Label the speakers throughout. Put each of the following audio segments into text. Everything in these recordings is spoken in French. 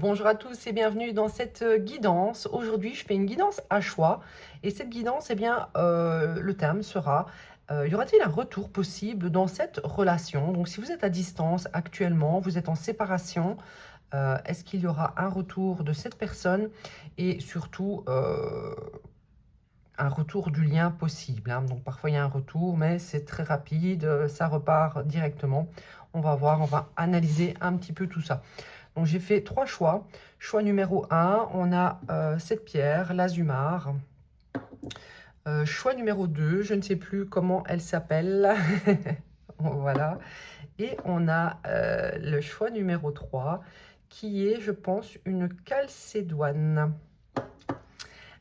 Speaker 1: Bonjour à tous et bienvenue dans cette guidance. Aujourd'hui, je fais une guidance à choix et cette guidance, le thème sera y aura-t-il un retour possible dans cette relation? Donc, si vous êtes à distance actuellement, vous êtes en séparation, est-ce qu'il y aura un retour de cette personne et surtout un retour du lien possible, hein. Donc, parfois il y a un retour, mais c'est très rapide, ça repart directement. On va voir, on va analyser un petit peu tout ça. Donc j'ai fait 3 choix. Choix numéro 1, on a, cette pierre, l'azumar. Choix numéro 2, je ne sais plus comment elle s'appelle. Voilà. Et on a, le choix numéro 3 qui est, je pense, une calcédoine.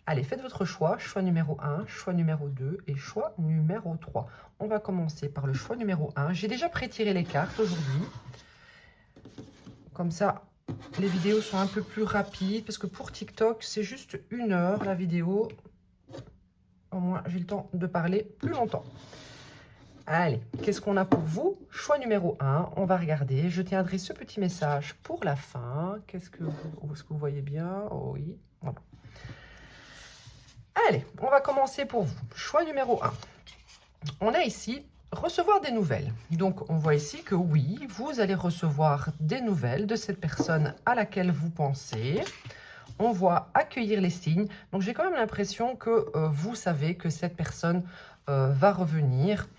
Speaker 1: Allez, faites votre choix. Choix numéro 1, choix numéro 2 et choix numéro 3. On va commencer par le choix numéro 1. J'ai déjà pré-tiré les cartes aujourd'hui. Comme ça, les vidéos sont un peu plus rapides parce que pour TikTok, c'est juste 1 heure la vidéo. Au moins, j'ai le temps de parler plus longtemps. Allez, qu'est-ce qu'on a pour vous? Choix numéro 1, on va regarder. Je tiendrai ce petit message pour la fin. Est-ce que vous voyez bien? Oh oui, voilà. Allez, on va commencer pour vous. Choix numéro 1. On a ici recevoir des nouvelles. Donc, on voit ici que oui, vous allez recevoir des nouvelles de cette personne à laquelle vous pensez. On voit accueillir les signes. Donc, j'ai quand même l'impression que vous savez que cette personne va revenir.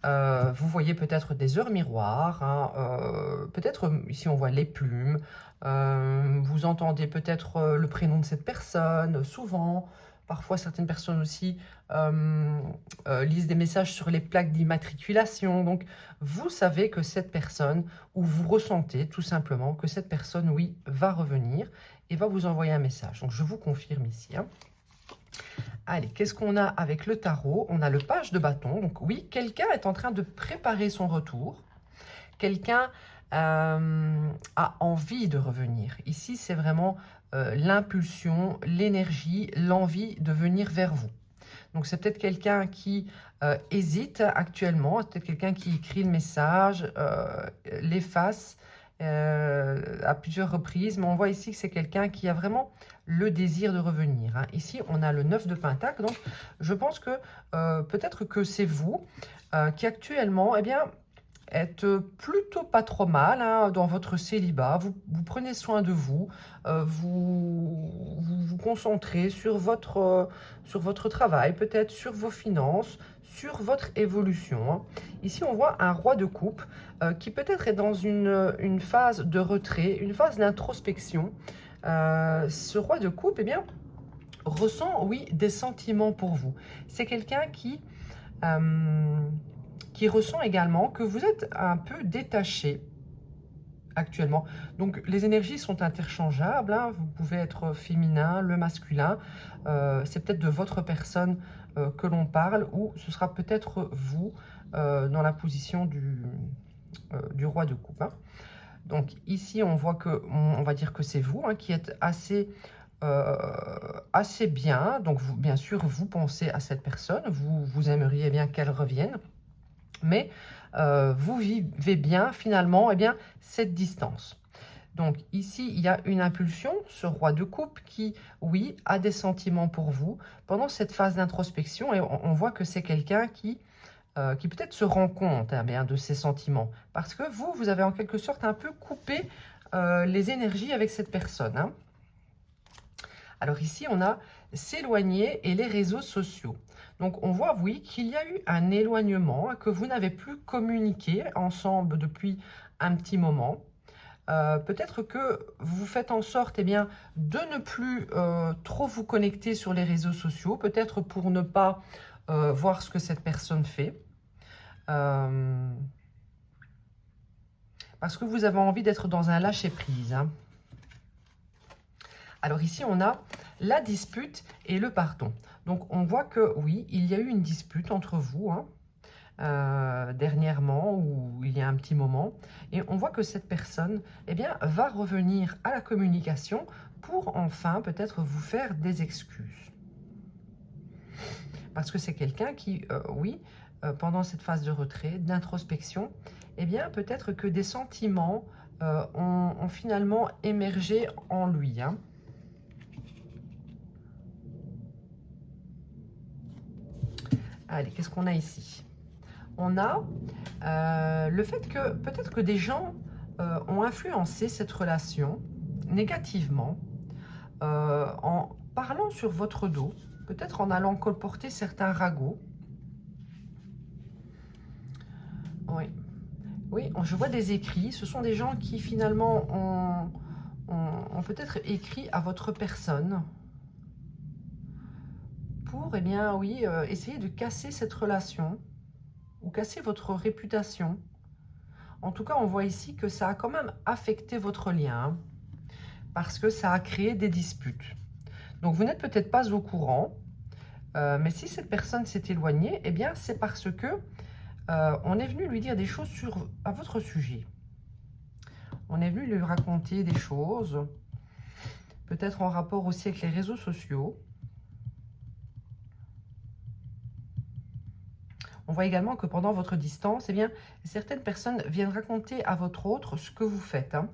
Speaker 1: Vous voyez peut-être des heures miroirs, hein, peut-être ici on voit les plumes. Vous entendez peut-être le prénom de cette personne, souvent. Parfois, certaines personnes aussi lisent des messages sur les plaques d'immatriculation. Donc, vous savez que cette personne, ou vous ressentez tout simplement que cette personne, oui, va revenir et va vous envoyer un message. Donc, je vous confirme ici, hein. Allez, qu'est-ce qu'on a avec le tarot? On a le page de bâton. Donc oui, quelqu'un est en train de préparer son retour. Quelqu'un a envie de revenir. Ici, c'est vraiment l'impulsion, l'énergie, l'envie de venir vers vous. Donc, c'est peut-être quelqu'un qui hésite actuellement, peut-être quelqu'un qui écrit le message, l'efface à plusieurs reprises, mais on voit ici que c'est quelqu'un qui a vraiment le désir de revenir, hein. Ici, on a le 9 de Pentacle, donc je pense que peut-être que c'est vous qui actuellement, eh bien, êtes plutôt pas trop mal, hein, dans votre célibat. Vous prenez soin de vous, vous concentrez sur votre travail, peut-être sur vos finances, sur votre évolution, hein. Ici, on voit un roi de coupe qui peut-être est dans une phase de retrait, une phase d'introspection. Ce roi de coupe, eh bien, ressent, oui, des sentiments pour vous. C'est quelqu'un qui ressent également que vous êtes un peu détaché actuellement. Donc, les énergies sont interchangeables, hein. Vous pouvez être féminin, le masculin. C'est peut-être de votre personne que l'on parle ou ce sera peut-être vous dans la position du roi de coupe, hein. Donc, ici, on voit que, on va dire que c'est vous, hein, qui êtes assez bien. Donc, vous, bien sûr, vous pensez à cette personne, vous aimeriez bien qu'elle revienne, mais vous vivez bien finalement cette distance. Donc ici, il y a une impulsion, ce roi de coupe qui, oui, a des sentiments pour vous pendant cette phase d'introspection et on voit que c'est quelqu'un qui peut-être se rend compte, hein, bien, de ses sentiments parce que vous avez en quelque sorte un peu coupé les énergies avec cette personne, hein. Alors ici, on a s'éloigner et les réseaux sociaux. Donc on voit, oui, qu'il y a eu un éloignement, que vous n'avez plus communiqué ensemble depuis un petit moment. Peut-être que vous faites en sorte bien, de ne plus trop vous connecter sur les réseaux sociaux, peut-être pour ne pas voir ce que cette personne fait. Parce que vous avez envie d'être dans un lâcher-prise, hein. Alors ici, on a la dispute et le pardon. Donc, on voit que oui, il y a eu une dispute entre vous, hein, dernièrement, ou il y a un petit moment. Et on voit que cette personne, eh bien, va revenir à la communication pour enfin peut-être vous faire des excuses. Parce que c'est quelqu'un qui, oui, pendant cette phase de retrait, d'introspection, eh bien, peut-être que des sentiments ont finalement émergé en lui. Hein. Allez, qu'est-ce qu'on a ici? On a le fait que peut-être que des gens ont influencé cette relation négativement en parlant sur votre dos, peut-être en allant colporter certains ragots. Oui, oui, je vois des écrits. Ce sont des gens qui finalement ont peut-être écrit à votre personne pour, eh bien, oui, essayer de casser cette relation ou casser votre réputation. En tout cas, on voit ici que ça a quand même affecté votre lien, hein, parce que ça a créé des disputes. Donc, vous n'êtes peut-être pas au courant, mais si cette personne s'est éloignée, eh bien, c'est parce que on est venu lui dire des choses à votre sujet. On est venu lui raconter des choses, peut-être en rapport aussi avec les réseaux sociaux. On voit également que pendant votre distance, eh bien, certaines personnes viennent raconter à votre autre ce que vous faites. Hein.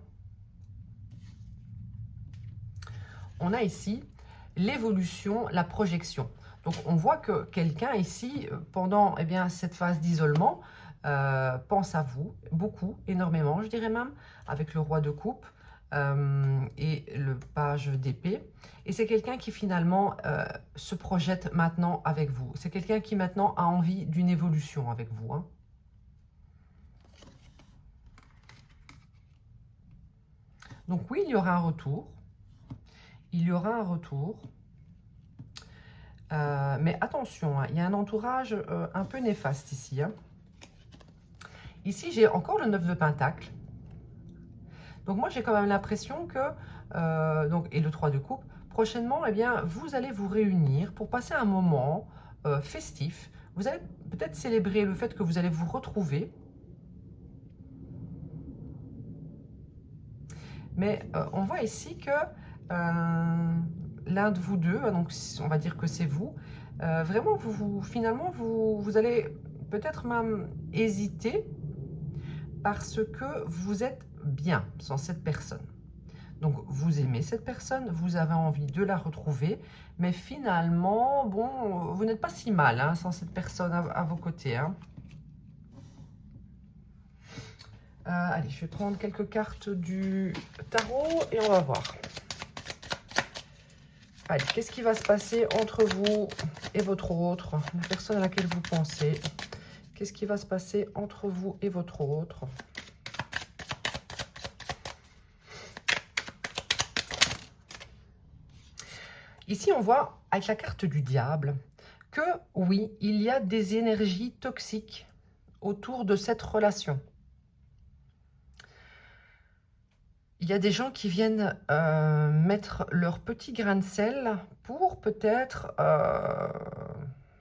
Speaker 1: On a ici l'évolution, la projection. Donc, on voit que quelqu'un ici, pendant eh bien, cette phase d'isolement, pense à vous, beaucoup, énormément, je dirais même, avec le roi de coupe et le page d'épée. Et c'est quelqu'un qui finalement se projette maintenant avec vous. C'est quelqu'un qui maintenant a envie d'une évolution avec vous. Hein. Donc oui, il y aura un retour. Il y aura un retour. Mais attention, hein, il y a un entourage un peu néfaste ici. Hein. Ici, j'ai encore le 9 de Pentacle. Donc moi, j'ai quand même l'impression que, et le 3 de coupe, prochainement, eh bien, vous allez vous réunir pour passer un moment festif. Vous allez peut-être célébrer le fait que vous allez vous retrouver. Mais on voit ici que l'un de vous deux, donc on va dire que c'est vous, vraiment, finalement, vous allez peut-être même hésiter parce que vous êtes bien sans cette personne. Donc, vous aimez cette personne, vous avez envie de la retrouver, mais finalement, bon, vous n'êtes pas si mal hein, sans cette personne à vos côtés. Hein. Allez, je vais prendre quelques cartes du tarot et on va voir. Allez, qu'est-ce qui va se passer entre vous et votre autre, la personne à laquelle vous pensez? Qu'est-ce qui va se passer entre vous et votre autre? Ici, on voit avec la carte du diable que oui, il y a des énergies toxiques autour de cette relation. Il y a des gens qui viennent mettre leur petit grain de sel pour peut-être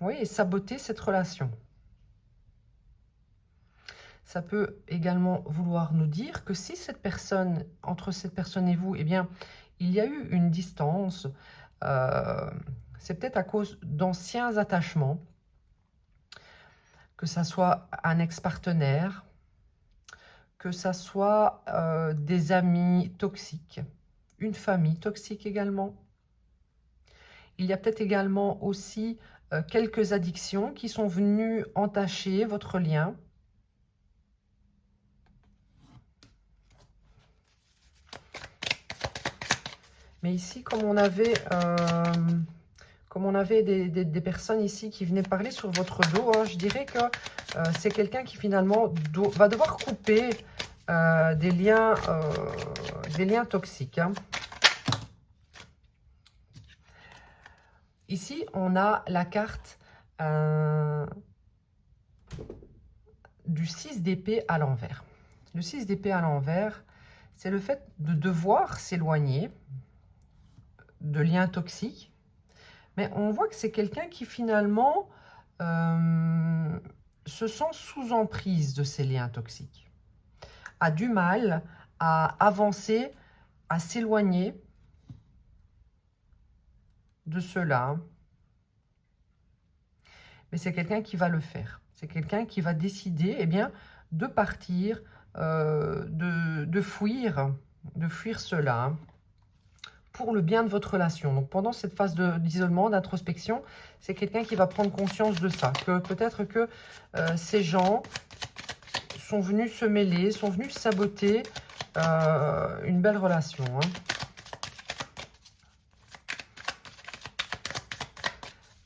Speaker 1: oui, saboter cette relation. Ça peut également vouloir nous dire que si cette personne, entre cette personne et vous, eh bien, il y a eu une distance, c'est peut-être à cause d'anciens attachements, que ça soit un ex-partenaire, que ça soit des amis toxiques, une famille toxique également. Il y a peut-être également aussi quelques addictions qui sont venues entacher votre lien. Mais ici, comme on avait des personnes ici qui venaient parler sur votre dos, hein, je dirais que c'est quelqu'un qui finalement va devoir couper des liens toxiques. Hein. Ici, on a la carte du 6 d'épée à l'envers. Le 6 d'épée à l'envers, c'est le fait de devoir s'éloigner de liens toxiques. Mais on voit que c'est quelqu'un qui finalement se sent sous emprise de ces liens toxiques, a du mal à avancer, à s'éloigner de cela. Mais c'est quelqu'un qui va le faire. C'est quelqu'un qui va décider eh bien, de partir de fuir cela, hein, pour le bien de votre relation. Donc pendant cette phase d'isolement, d'introspection, c'est quelqu'un qui va prendre conscience de ça, que peut-être que ces gens sont venus se mêler, sont venus saboter une belle relation, hein.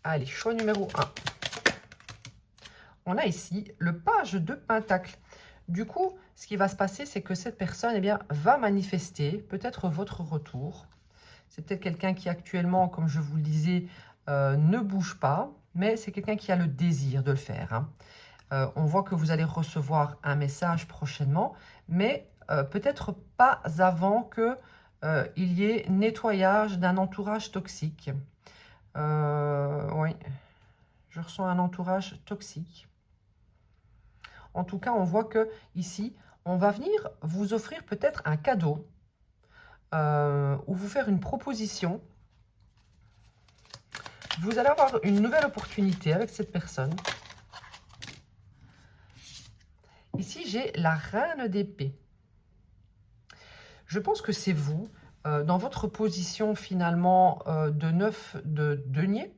Speaker 1: Allez, choix numéro 1. On a ici le page de Pentacle. Du coup, ce qui va se passer, c'est que cette personne, eh bien, va manifester peut-être votre retour. C'est peut-être quelqu'un qui actuellement, comme je vous le disais, ne bouge pas, mais c'est quelqu'un qui a le désir de le faire, hein. On voit que vous allez recevoir un message prochainement, mais peut-être pas avant que il y ait nettoyage d'un entourage toxique. Oui, je ressens un entourage toxique. En tout cas, on voit que ici, on va venir vous offrir peut-être un cadeau ou vous faire une proposition. Vous allez avoir une nouvelle opportunité avec cette personne. Ici, j'ai la reine d'épée. Je pense que c'est vous, dans votre position finalement de 9 de denier.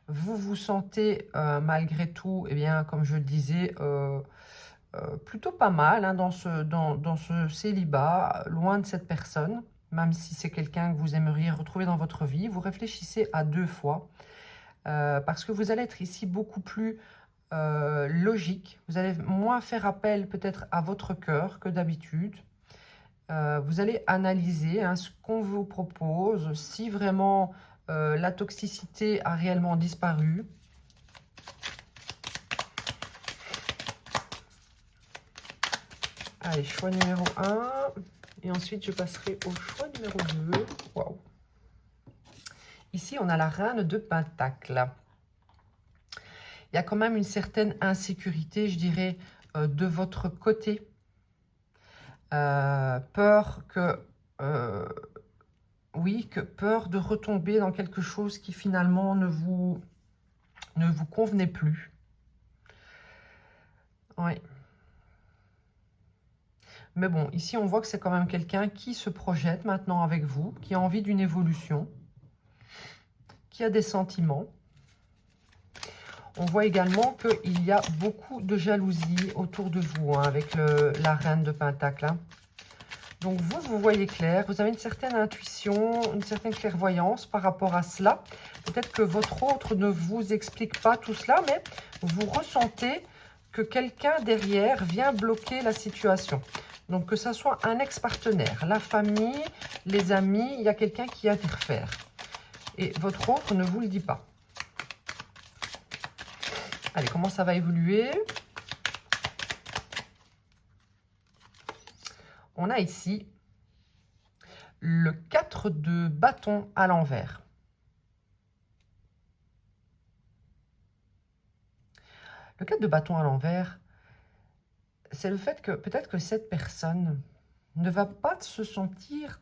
Speaker 1: Vous vous sentez malgré tout, eh bien, comme je le disais, plutôt pas mal, hein, dans ce célibat, loin de cette personne, même si c'est quelqu'un que vous aimeriez retrouver dans votre vie. Vous réfléchissez à 2 fois, parce que vous allez être ici beaucoup plus logique. Vous allez moins faire appel peut-être à votre cœur que d'habitude. Vous allez analyser, hein, ce qu'on vous propose, si vraiment la toxicité a réellement disparu. Allez, choix numéro 1. Et ensuite, je passerai au choix numéro 2. Waouh! Ici, on a la reine de Pentacle. Il y a quand même une certaine insécurité, je dirais, de votre côté. Peur que... oui, peur de retomber dans quelque chose qui finalement ne vous convenait plus. Oui. Mais bon, ici, on voit que c'est quand même quelqu'un qui se projette maintenant avec vous, qui a envie d'une évolution, qui a des sentiments. On voit également qu'il y a beaucoup de jalousie autour de vous, hein, avec la reine de Pentacle, hein. Donc vous voyez clair, vous avez une certaine intuition, une certaine clairvoyance par rapport à cela. Peut-être que votre autre ne vous explique pas tout cela, mais vous ressentez que quelqu'un derrière vient bloquer la situation. Donc que ce soit un ex-partenaire, la famille, les amis, il y a quelqu'un qui interfère. Et votre autre ne vous le dit pas. Allez, comment ça va évoluer? On a ici le 4 de bâton à l'envers. Le 4 de bâton à l'envers, c'est le fait que peut-être que cette personne ne va pas se sentir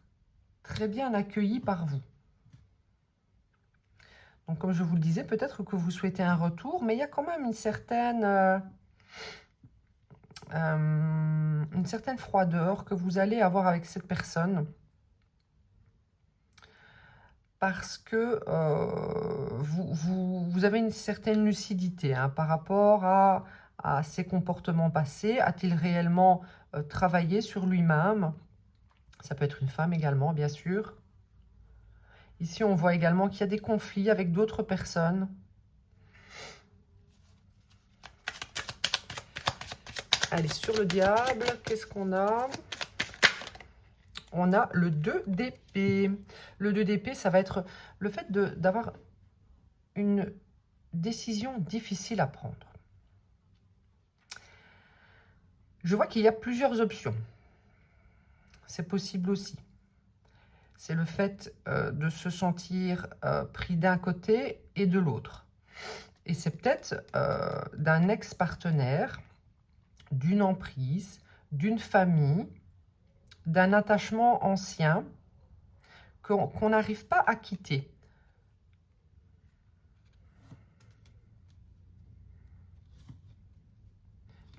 Speaker 1: très bien accueillie par vous. Donc, comme je vous le disais, peut-être que vous souhaitez un retour, mais il y a quand même une certaine froideur que vous allez avoir avec cette personne. Parce que vous avez une certaine lucidité, hein, par rapport à ses comportements passés. A-t-il réellement travaillé sur lui-même? Ça peut être une femme également, bien sûr. Ici, on voit également qu'il y a des conflits avec d'autres personnes. Allez, sur le diable, qu'est-ce qu'on a? On a le 2 d'épée. Le 2 d'épée, ça va être le fait d'avoir une décision difficile à prendre. Je vois qu'il y a plusieurs options. C'est possible aussi. C'est le fait de se sentir pris d'un côté et de l'autre. Et c'est peut-être d'un ex-partenaire, d'une emprise, d'une famille, d'un attachement ancien qu'on n'arrive pas à quitter.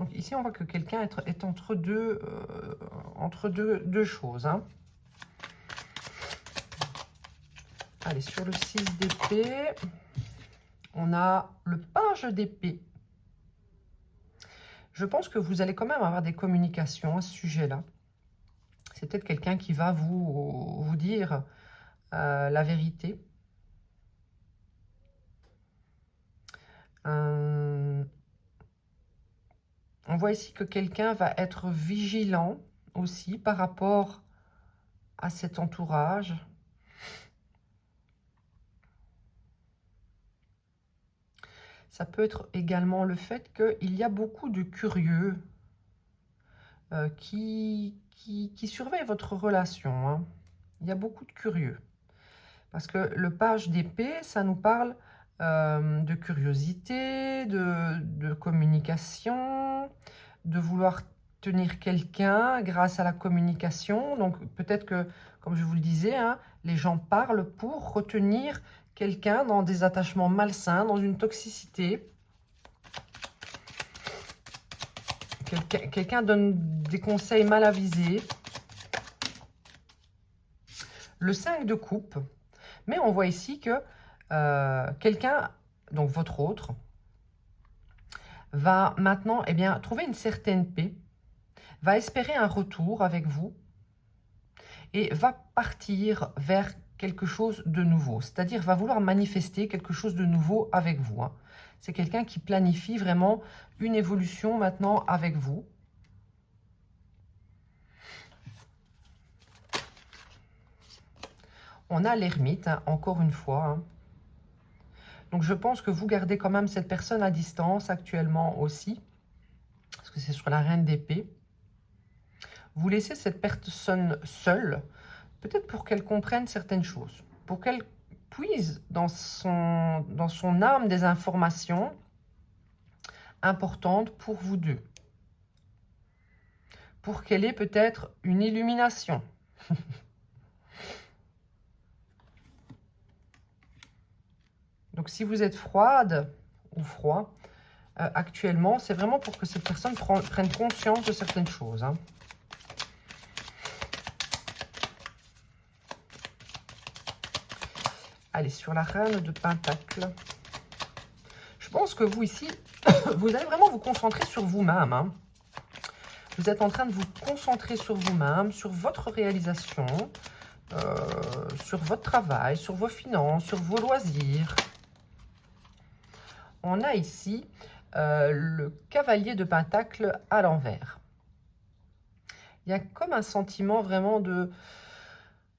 Speaker 1: Donc ici, on voit que quelqu'un est entre deux choses. Hein. Allez, sur le 6 d'épée, on a le page d'épée. Je pense que vous allez quand même avoir des communications à ce sujet-là. C'est peut-être quelqu'un qui va vous dire la vérité. On voit ici que quelqu'un va être vigilant aussi par rapport à cet entourage. Ça peut être également le fait qu'il y a beaucoup de curieux qui surveillent votre relation. Hein. Il y a beaucoup de curieux. Parce que le page d'épée, ça nous parle de curiosité, de communication, de vouloir tenir quelqu'un grâce à la communication. Donc peut-être que, comme je vous le disais, hein, les gens parlent pour retenir quelqu'un dans des attachements malsains, dans une toxicité. Quelqu'un donne des conseils mal avisés. Le 5 de coupe. Mais on voit ici que quelqu'un, donc votre autre, va maintenant trouver une certaine paix, va espérer un retour avec vous et va partir vers quelque chose de nouveau. C'est-à-dire va vouloir manifester quelque chose de nouveau avec vous. Hein. C'est quelqu'un qui planifie vraiment une évolution maintenant avec vous. On a l'ermite, hein, encore une fois. Hein. Donc je pense que vous gardez quand même cette personne à distance actuellement aussi. Parce que c'est sur la reine d'épée. Vous laissez cette personne seule, peut-être pour qu'elle comprenne certaines choses. Pour qu'elle puise dans son âme des informations importantes pour vous deux. Pour qu'elle ait peut-être une illumination. Donc si vous êtes froide ou froid, actuellement, c'est vraiment pour que cette personne prenne conscience de certaines choses. Hein. Allez, sur la reine de Pentacle. Je pense que vous ici, vous allez vraiment vous concentrer sur vous-même. Hein. Vous êtes en train de vous concentrer sur vous-même, sur votre réalisation, sur votre travail, sur vos finances, sur vos loisirs. On a ici le cavalier de Pentacle à l'envers. Il y a comme un sentiment vraiment de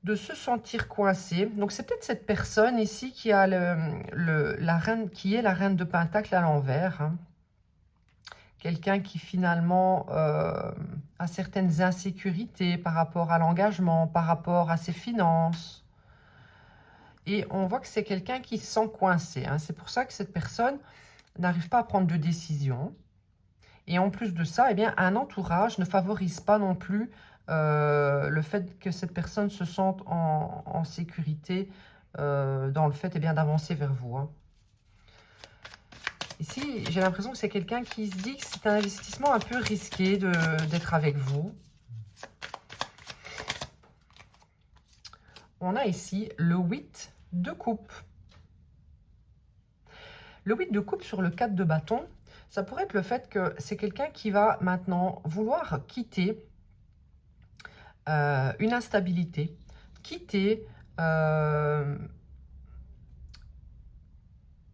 Speaker 1: se sentir coincé. Donc c'est peut-être cette personne ici qui a la reine de Pentacle à l'envers. Hein. Quelqu'un qui finalement a certaines insécurités par rapport à l'engagement, par rapport à ses finances. Et on voit que c'est quelqu'un qui se sent coincé. Hein. C'est pour ça que cette personne n'arrive pas à prendre de décision. Et en plus de ça, un entourage ne favorise pas non plus le fait que cette personne se sente en sécurité dans le fait d'avancer vers vous. Hein. Ici, j'ai l'impression que c'est quelqu'un qui se dit que c'est un investissement un peu risqué d'être avec vous. On a ici le 8 de coupe. Le 8 de coupe sur le 4 de bâton, ça pourrait être le fait que c'est quelqu'un qui va maintenant vouloir quitter une instabilité, quitter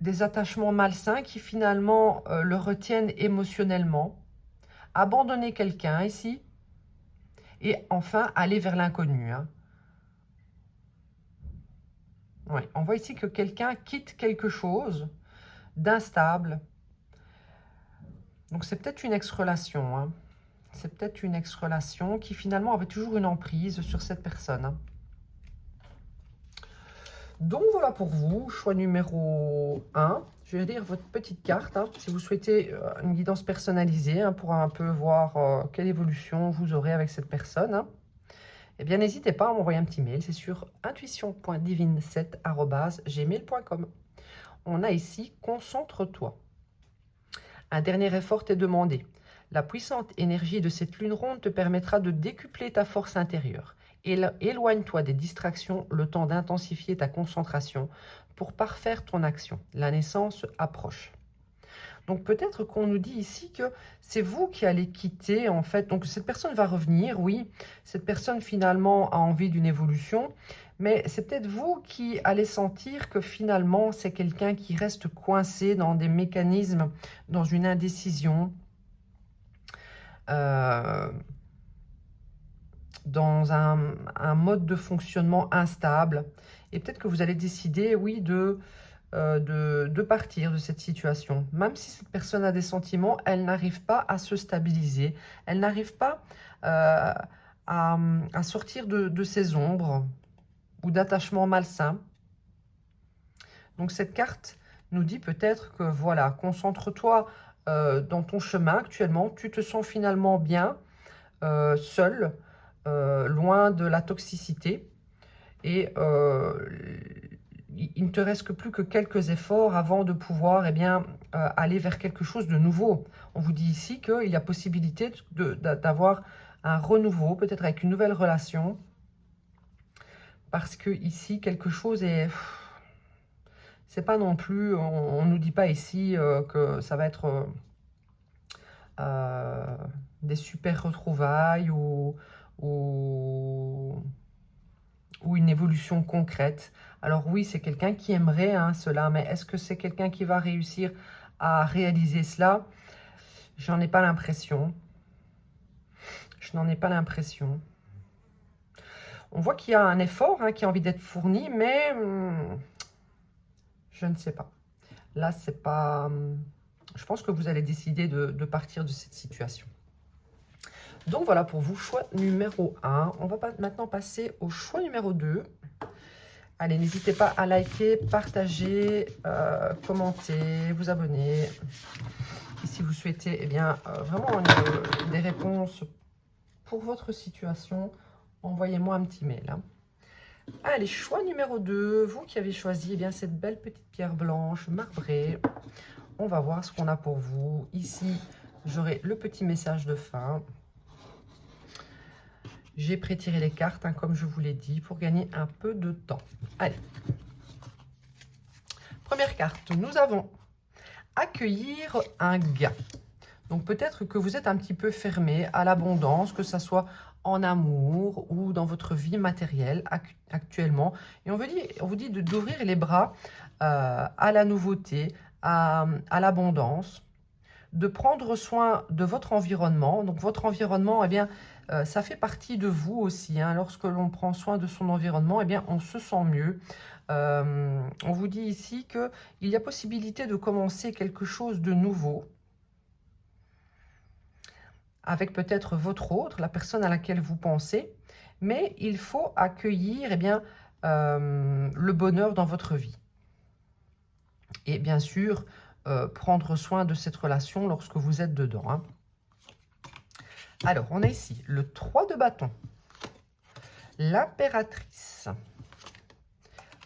Speaker 1: des attachements malsains qui finalement le retiennent émotionnellement, abandonner quelqu'un ici et enfin aller vers l'inconnu. Hein. Oui, on voit ici que quelqu'un quitte quelque chose d'instable. Donc c'est peut-être une ex-relation. Hein. C'est peut-être une ex-relation qui finalement avait toujours une emprise sur cette personne. Hein. Donc voilà pour vous, choix numéro 1. Je vais lire votre petite carte. Hein, si vous souhaitez une guidance personnalisée hein, pour un peu voir quelle évolution vous aurez avec cette personne. Hein. Eh bien, n'hésitez pas à m'envoyer un petit mail. C'est sur intuition.divine7@gmail.com. On a ici « Concentre-toi ». Un dernier effort est demandé. La puissante énergie de cette lune ronde te permettra de décupler ta force intérieure. Éloigne-toi des distractions le temps d'intensifier ta concentration pour parfaire ton action. La naissance approche. Donc peut-être qu'on nous dit ici que c'est vous qui allez quitter en fait. Donc cette personne va revenir, oui. Cette personne finalement a envie d'une évolution. Mais c'est peut-être vous qui allez sentir que finalement c'est quelqu'un qui reste coincé dans des mécanismes, dans une indécision. Dans un mode de fonctionnement instable. Et peut-être que vous allez décider, oui, de partir de cette situation. Même si cette personne a des sentiments, elle n'arrive pas à se stabiliser. Elle n'arrive pas à sortir de ses ombres ou d'attachements malsains. Donc cette carte nous dit peut-être que, voilà, concentre-toi dans ton chemin actuellement. Tu te sens finalement bien, seul, loin de la toxicité. Et il ne te reste que plus que quelques efforts avant de pouvoir aller vers quelque chose de nouveau. On vous dit ici qu'il y a possibilité d'avoir un renouveau, peut-être avec une nouvelle relation. Parce que ici, quelque chose est... C'est pas non plus... On ne nous dit pas ici que ça va être des super retrouvailles ou une évolution concrète. Alors oui, c'est quelqu'un qui aimerait cela, mais est-ce que c'est quelqu'un qui va réussir à réaliser cela? J'en ai pas l'impression. Je n'en ai pas l'impression. On voit qu'il y a un effort qui a envie d'être fourni, mais je ne sais pas. Là, c'est pas... je pense que vous allez décider de partir de cette situation. Donc voilà pour vous, choix numéro 1. On va maintenant passer au choix numéro 2. Allez, n'hésitez pas à liker, partager, commenter, vous abonner. Et si vous souhaitez vraiment des réponses pour votre situation, envoyez-moi un petit mail. Allez, choix numéro 2. Vous qui avez choisi cette belle petite pierre blanche marbrée. On va voir ce qu'on a pour vous. Ici, j'aurai le petit message de fin. J'ai pré-tiré les cartes, comme je vous l'ai dit, pour gagner un peu de temps. Allez. Première carte, nous avons accueillir un gain. Donc peut-être que vous êtes un petit peu fermé à l'abondance, que ce soit en amour ou dans votre vie matérielle actuellement. Et on vous dit d'ouvrir les bras à la nouveauté, à l'abondance, de prendre soin de votre environnement. Donc votre environnement, ça fait partie de vous aussi. Lorsque l'on prend soin de son environnement, on se sent mieux. On vous dit ici qu'il y a possibilité de commencer quelque chose de nouveau avec peut-être votre autre, la personne à laquelle vous pensez, mais il faut accueillir le bonheur dans votre vie. Et bien sûr, prendre soin de cette relation lorsque vous êtes dedans. Alors, on a ici le 3 de bâton, l'impératrice,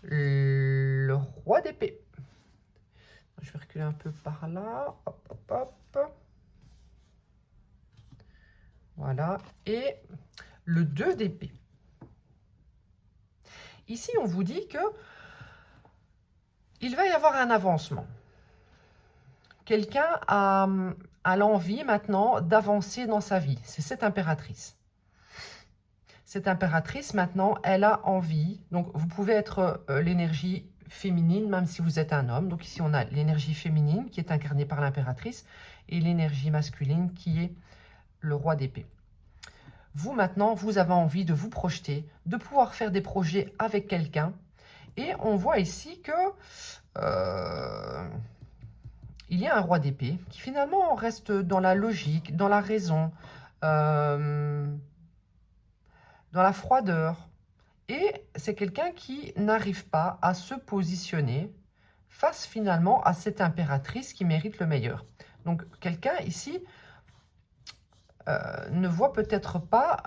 Speaker 1: le roi d'épée. Je vais reculer un peu par là. Hop, hop, hop. Voilà. Et le 2 d'épée. Ici, on vous dit que il va y avoir un avancement. Quelqu'un a l'envie maintenant d'avancer dans sa vie. C'est cette impératrice. Cette impératrice, maintenant, elle a envie. Donc, vous pouvez être l'énergie féminine, même si vous êtes un homme. Donc, ici, on a l'énergie féminine qui est incarnée par l'impératrice et l'énergie masculine qui est le roi d'épée. Vous, maintenant, vous avez envie de vous projeter, de pouvoir faire des projets avec quelqu'un. Et on voit ici que... il y a un roi d'épée qui finalement reste dans la logique, dans la raison, dans la froideur. Et c'est quelqu'un qui n'arrive pas à se positionner face finalement à cette impératrice qui mérite le meilleur. Donc quelqu'un ici ne voit peut-être pas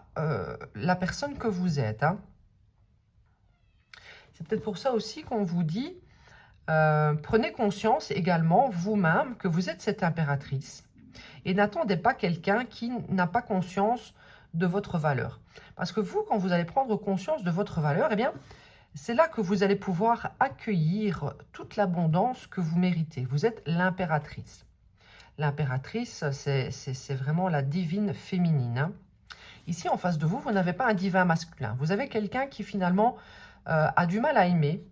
Speaker 1: la personne que vous êtes. C'est peut-être pour ça aussi qu'on vous dit... prenez conscience également vous-même que vous êtes cette impératrice Et n'attendez pas quelqu'un qui n'a pas conscience de votre valeur. Parce que vous, quand vous allez prendre conscience de votre valeur, eh bien, c'est là que vous allez pouvoir accueillir toute l'abondance que vous méritez. Vous êtes l'impératrice. L'impératrice, c'est vraiment la divine féminine, hein. Ici, en face de vous, vous n'avez pas un divin masculin. Vous avez quelqu'un qui, finalement, a du mal à aimer,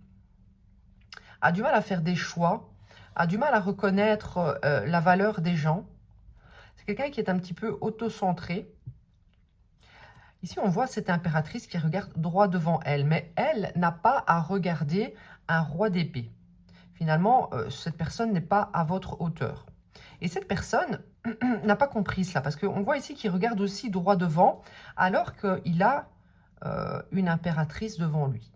Speaker 1: a du mal à faire des choix, a du mal à reconnaître la valeur des gens. C'est quelqu'un qui est un petit peu auto-centré. Ici, on voit cette impératrice qui regarde droit devant elle, mais elle n'a pas à regarder un roi d'épée. Finalement, cette personne n'est pas à votre hauteur. Et cette personne n'a pas compris cela, parce qu'on voit ici qu'il regarde aussi droit devant, alors qu'il a une impératrice devant lui.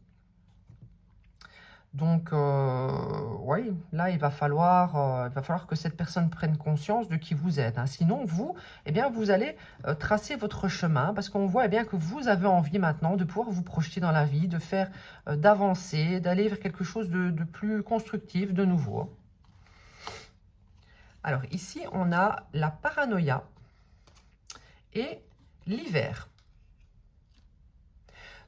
Speaker 1: Donc, oui, là, il va falloir que cette personne prenne conscience de qui vous êtes, hein. Sinon, vous, eh bien, vous allez tracer votre chemin, parce qu'on voit eh bien, que vous avez envie maintenant de pouvoir vous projeter dans la vie, de faire, d'avancer, d'aller vers quelque chose de plus constructif, de nouveau. Alors, ici, on a la paranoïa et l'hiver.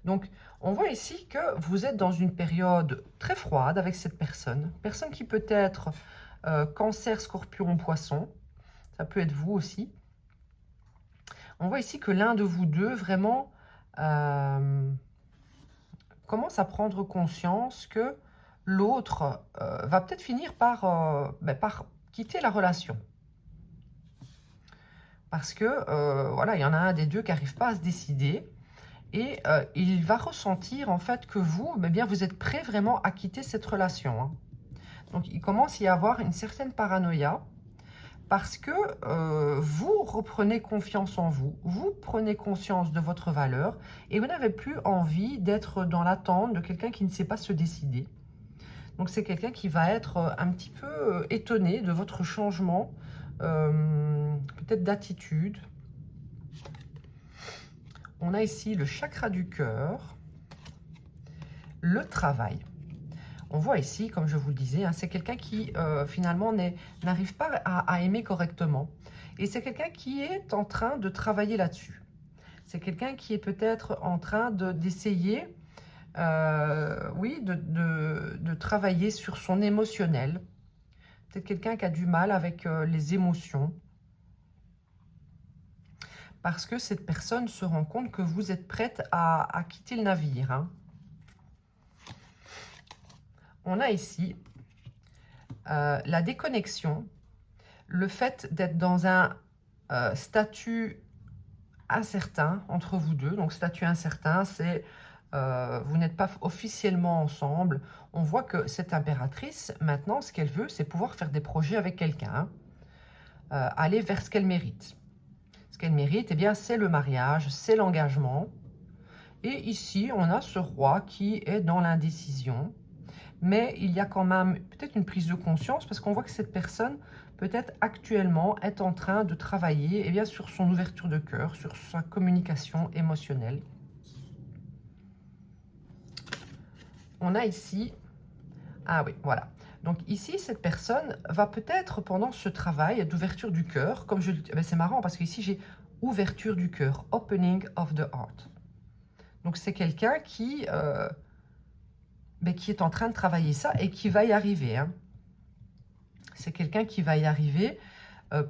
Speaker 1: Donc, on voit ici que vous êtes dans une période très froide avec cette personne. Personne qui peut être cancer, scorpion, poisson. Ça peut être vous aussi. On voit ici que l'un de vous deux vraiment commence à prendre conscience que l'autre va peut-être finir par quitter la relation. Parce que, voilà, il y en a un des deux qui n'arrive pas à se décider. Et il va ressentir en fait que vous, eh bien, vous êtes prêt vraiment à quitter cette relation, hein. Donc il commence à y avoir une certaine paranoïa parce que vous reprenez confiance en vous, vous prenez conscience de votre valeur et vous n'avez plus envie d'être dans l'attente de quelqu'un qui ne sait pas se décider. Donc c'est quelqu'un qui va être un petit peu étonné de votre changement, peut-être d'attitude. On a ici le chakra du cœur, le travail. On voit ici, comme je vous le disais, hein, c'est quelqu'un qui finalement n'arrive pas à aimer correctement. Et c'est quelqu'un qui est en train de travailler là-dessus. C'est quelqu'un qui est peut-être en train d'essayer, oui, de travailler sur son émotionnel. Peut-être quelqu'un qui a du mal avec les émotions. Parce que cette personne se rend compte que vous êtes prête à quitter le navire, hein. On a ici la déconnexion, le fait d'être dans un statut incertain entre vous deux. Donc, statut incertain, c'est vous n'êtes pas officiellement ensemble. On voit que cette impératrice, maintenant, ce qu'elle veut, c'est pouvoir faire des projets avec quelqu'un, hein, aller vers ce qu'elle mérite. Ce qu'elle mérite, eh bien, c'est le mariage, c'est l'engagement. Et ici, on a ce roi qui est dans l'indécision. Mais il y a quand même peut-être une prise de conscience parce qu'on voit que cette personne, peut-être actuellement, est en train de travailler eh bien, sur son ouverture de cœur, sur sa communication émotionnelle. On a ici... Ah oui, voilà. Donc ici, cette personne va peut-être, pendant ce travail d'ouverture du cœur, comme je le dis, c'est marrant parce qu'ici, j'ai ouverture du cœur, opening of the heart. Donc c'est quelqu'un qui est en train de travailler ça et qui va y arriver, hein. C'est quelqu'un qui va y arriver,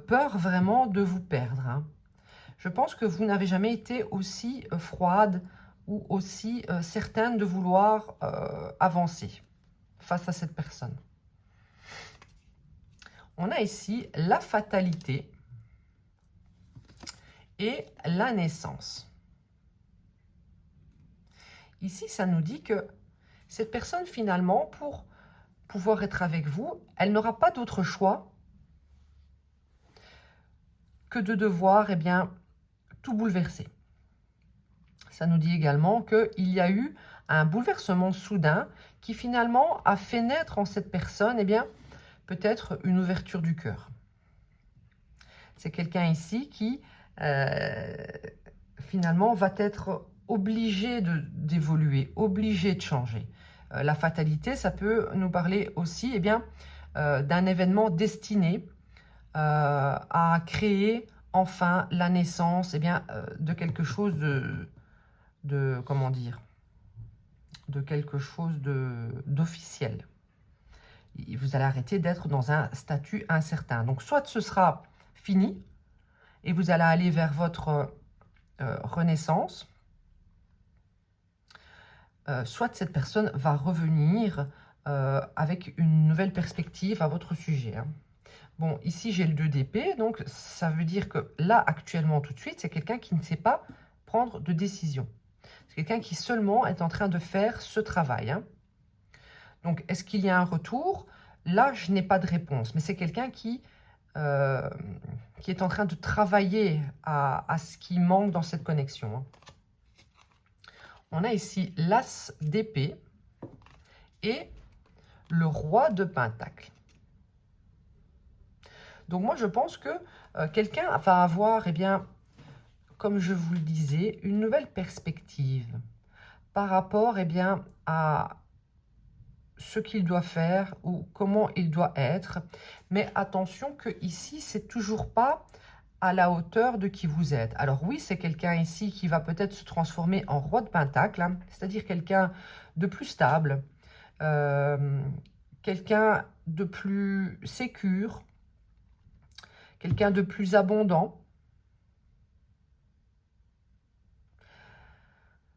Speaker 1: peur vraiment de vous perdre, hein. Je pense que vous n'avez jamais été aussi froide ou aussi certaine de vouloir avancer face à cette personne. On a ici la fatalité et la naissance. Ici, ça nous dit que cette personne, finalement, pour pouvoir être avec vous, elle n'aura pas d'autre choix que de devoir, eh bien, tout bouleverser. Ça nous dit également qu'il y a eu un bouleversement soudain qui, finalement, a fait naître en cette personne, eh bien, peut-être une ouverture du cœur. C'est quelqu'un ici qui, finalement, va être obligé d'évoluer, obligé de changer. La fatalité, ça peut nous parler aussi eh bien, d'un événement destiné à créer enfin la naissance de quelque chose comment dire, de quelque chose d'officiel. Vous allez arrêter d'être dans un statut incertain. Donc, soit ce sera fini et vous allez aller vers votre renaissance, soit cette personne va revenir avec une nouvelle perspective à votre sujet. Hein. Bon, ici, j'ai le 2 d'épée, donc ça veut dire que là, actuellement, tout de suite, c'est quelqu'un qui ne sait pas prendre de décision. C'est quelqu'un qui seulement est en train de faire ce travail. Hein. Donc, est-ce qu'il y a un retour? Là, je n'ai pas de réponse, mais c'est quelqu'un qui est en train de travailler à ce qui manque dans cette connexion. Hein. On a ici l'As d'épée et le Roi de Pentacle. Donc moi, je pense que quelqu'un va avoir, comme je vous le disais, une nouvelle perspective par rapport à ce qu'il doit faire ou comment il doit être. Mais attention que ici, c'est toujours pas à la hauteur de qui vous êtes. Alors oui, c'est quelqu'un ici qui va peut-être se transformer en Roi de Pentacle, hein, c'est-à-dire quelqu'un de plus stable, quelqu'un de plus sécure, quelqu'un de plus abondant.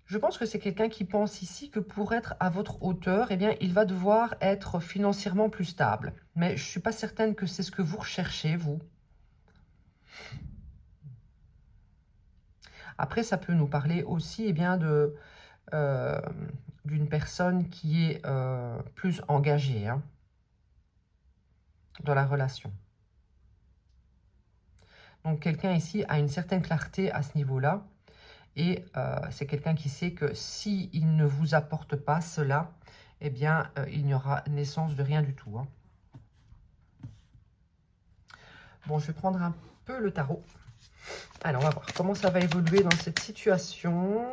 Speaker 1: Je pense que c'est quelqu'un qui pense ici que pour être à votre hauteur, il va devoir être financièrement plus stable. Mais je ne suis pas certaine que c'est ce que vous recherchez, vous. Après, ça peut nous parler aussi d'une personne qui est plus engagée hein, dans la relation. Donc, quelqu'un ici a une certaine clarté à ce niveau-là. Et c'est quelqu'un qui sait que s'il ne vous apporte pas cela, il n'y aura naissance de rien du tout. Hein. Bon, je vais prendre un peu le tarot. Alors, on va voir comment ça va évoluer dans cette situation.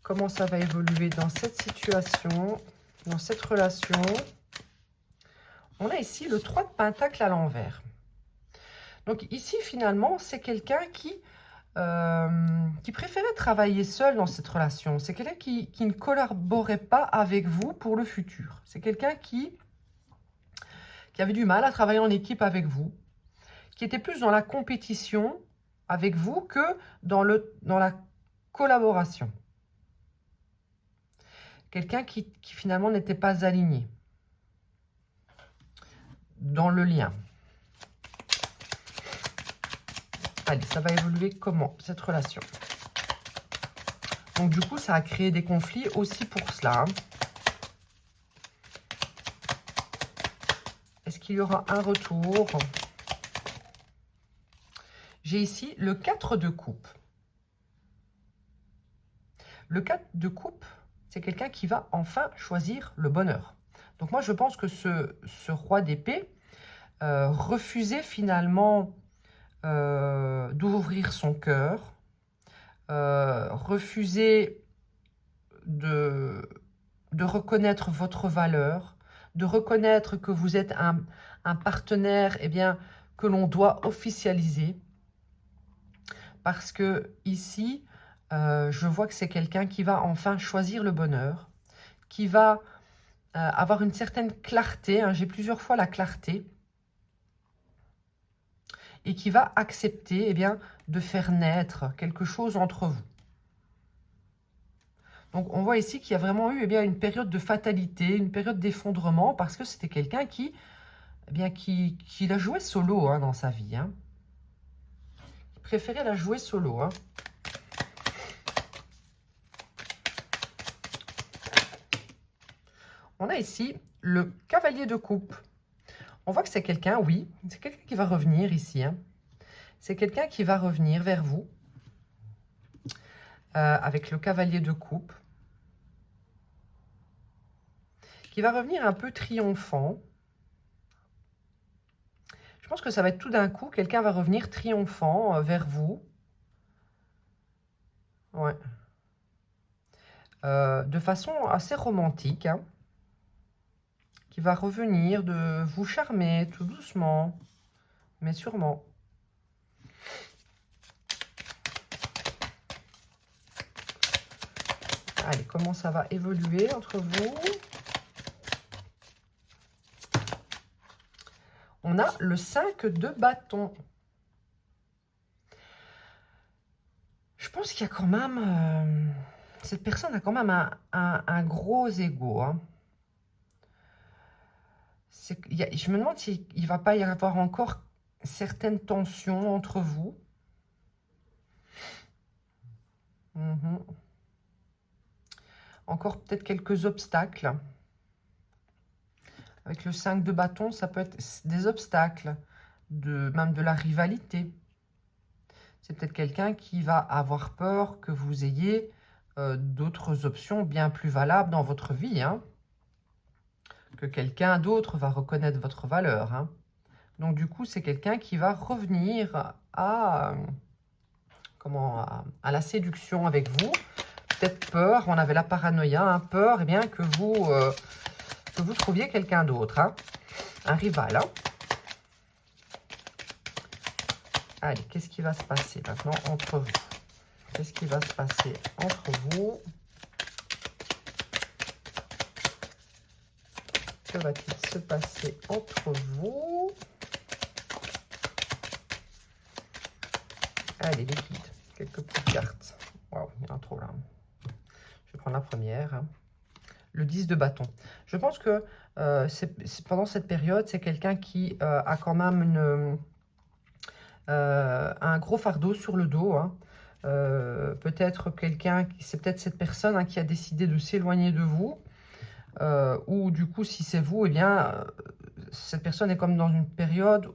Speaker 1: Comment ça va évoluer dans cette situation, dans cette relation. On a ici le 3 de Pentacle à l'envers. Donc ici, finalement, c'est quelqu'un qui préférait travailler seul dans cette relation. C'est quelqu'un qui ne collaborait pas avec vous pour le futur. C'est quelqu'un qui avait du mal à travailler en équipe avec vous, qui était plus dans la compétition avec vous que dans la collaboration. Quelqu'un qui finalement n'était pas aligné dans le lien. Allez, ça va évoluer comment, cette relation? Donc, du coup, ça a créé des conflits aussi pour cela. Hein. Est-ce qu'il y aura un retour? J'ai ici le 4 de coupe. Le 4 de coupe, c'est quelqu'un qui va enfin choisir le bonheur. Donc, moi, je pense que ce roi d'épée refusait finalement d'ouvrir son cœur, refuser de reconnaître votre valeur, de reconnaître que vous êtes un partenaire que l'on doit officialiser. Parce que ici, je vois que c'est quelqu'un qui va enfin choisir le bonheur, qui va avoir une certaine clarté, hein, j'ai plusieurs fois la clarté, et qui va accepter de faire naître quelque chose entre vous. Donc, on voit ici qu'il y a vraiment eu une période de fatalité, une période d'effondrement, parce que c'était quelqu'un qui la jouait solo hein, dans sa vie. Hein. Il préférait la jouer solo. Hein. On a ici le cavalier de coupe. On voit que c'est quelqu'un, oui, c'est quelqu'un qui va revenir ici. Hein. C'est quelqu'un qui va revenir vers vous avec le cavalier de coupe. Qui va revenir un peu triomphant. Je pense que ça va être tout d'un coup, quelqu'un va revenir triomphant vers vous. Ouais. De façon assez romantique. Hein. qui va revenir de vous charmer tout doucement, mais sûrement. Allez, comment ça va évoluer entre vous? On a le 5 de bâton. Je pense qu'il y a quand même... cette personne a quand même un gros ego. Hein. Je me demande s'il ne va pas y avoir encore certaines tensions entre vous. Encore peut-être quelques obstacles. Avec le 5 de bâton, ça peut être des obstacles, même de la rivalité. C'est peut-être quelqu'un qui va avoir peur que vous ayez d'autres options bien plus valables dans votre vie. Hein, que quelqu'un d'autre va reconnaître votre valeur. Hein. Donc du coup, c'est quelqu'un qui va revenir à la séduction avec vous. Peut-être peur, on avait la paranoïa, hein, peur bien que vous trouviez quelqu'un d'autre, hein, un rival. Hein. Allez, qu'est-ce qui va se passer maintenant entre vous? Qu'est-ce qui va se passer entre vous? Que va-t-il se passer entre vous? Allez, les guides. Quelques petites cartes. Waouh, il y a un trop là. Je vais prendre la première. Hein. Le 10 de bâton. Je pense que pendant cette période, c'est quelqu'un qui a quand même un gros fardeau sur le dos. Hein. Peut-être quelqu'un, c'est peut-être cette personne hein, qui a décidé de s'éloigner de vous. Ou du coup, si c'est vous, eh bien, cette personne est comme dans une période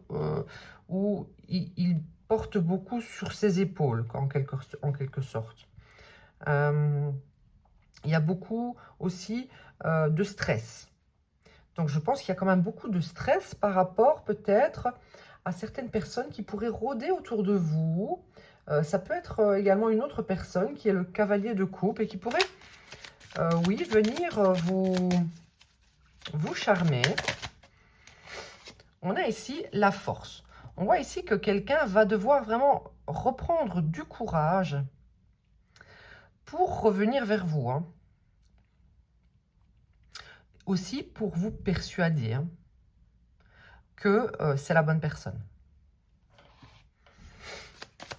Speaker 1: où il porte beaucoup sur ses épaules, en quelque sorte. Il y a beaucoup aussi de stress. Donc, je pense qu'il y a quand même beaucoup de stress par rapport peut-être à certaines personnes qui pourraient rôder autour de vous. Ça peut être également une autre personne qui est le cavalier de coupe et qui pourrait, oui, venir vous charmer. On a ici la force. On voit ici que quelqu'un va devoir vraiment reprendre du courage pour revenir vers vous. Hein. Aussi pour vous persuader hein, que c'est la bonne personne.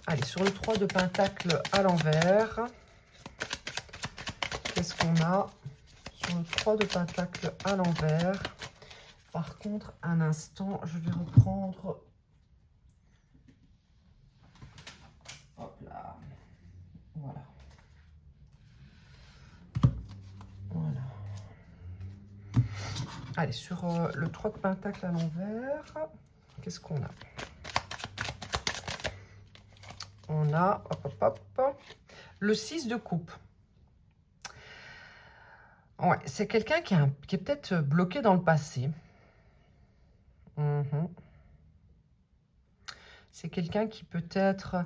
Speaker 1: Allez, sur le 3 de pentacle à l'envers, qu'est-ce qu'on a? Sur le 3 de pentacle à l'envers, par contre, un instant, je vais reprendre... Hop là. Voilà. Voilà. Allez, sur le 3 de pentacle à l'envers, qu'est-ce qu'on a? On a, le 6 de coupe. Ouais, c'est quelqu'un qui est peut-être bloqué dans le passé. C'est quelqu'un qui peut-être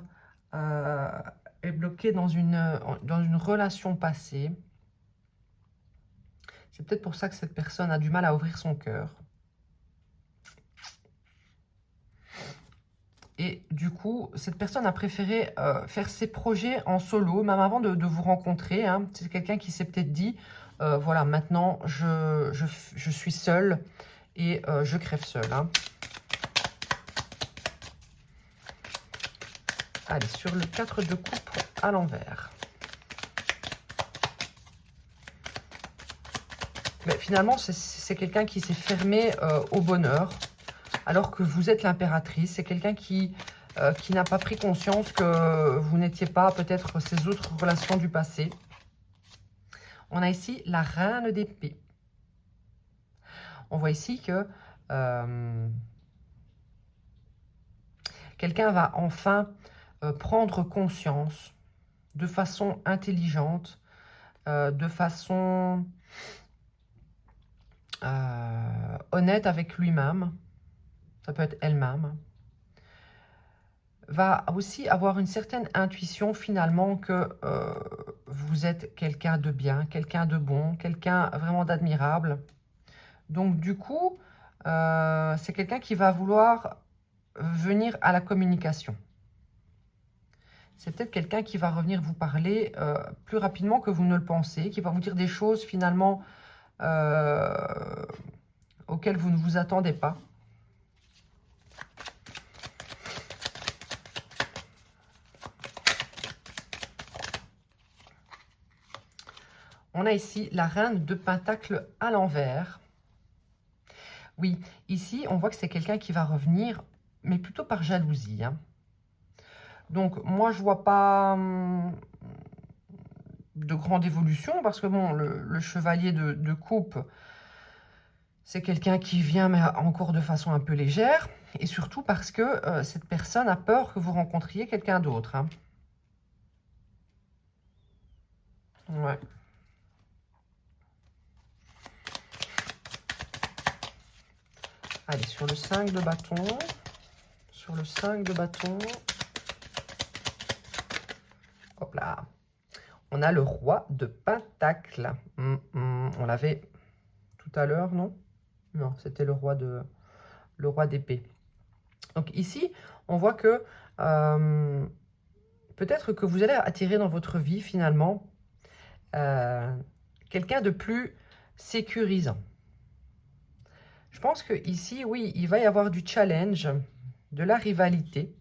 Speaker 1: est bloqué dans une relation passée. C'est peut-être pour ça que cette personne a du mal à ouvrir son cœur. Et du coup, cette personne a préféré faire ses projets en solo, même avant de vous rencontrer. Hein. C'est quelqu'un qui s'est peut-être dit, voilà, maintenant, je suis seule et je crève seule. Hein. Allez, sur le 4 de coupe à l'envers. Mais finalement, c'est quelqu'un qui s'est fermé au bonheur, alors que vous êtes l'impératrice. C'est quelqu'un qui n'a pas pris conscience que vous n'étiez pas peut-être ces autres relations du passé. On a ici la reine d'épée. On voit ici que quelqu'un va enfin prendre conscience de façon intelligente, de façon honnête avec lui-même, ça peut être elle-même, va aussi avoir une certaine intuition finalement que vous êtes quelqu'un de bien, quelqu'un de bon, quelqu'un vraiment d'admirable. Donc, du coup, c'est quelqu'un qui va vouloir venir à la communication. C'est peut-être quelqu'un qui va revenir vous parler plus rapidement que vous ne le pensez, qui va vous dire des choses finalement auxquelles vous ne vous attendez pas. On a ici la reine de Pentacle à l'envers. Oui, ici, on voit que c'est quelqu'un qui va revenir, mais plutôt par jalousie. Hein. Donc, moi, je vois pas de grande évolution, parce que bon, le chevalier de coupe, c'est quelqu'un qui vient, mais encore de façon un peu légère, et surtout parce que cette personne a peur que vous rencontriez quelqu'un d'autre. Hein. Ouais. Allez, sur le 5 de bâton, sur le 5 de bâton, hop là, on a le roi de Pentacle. On l'avait tout à l'heure, non? Non, c'était le roi d'épée. Donc ici, on voit que peut-être que vous allez attirer dans votre vie, finalement, quelqu'un de plus sécurisant. Je pense que ici, oui, il va y avoir du challenge, de la rivalité,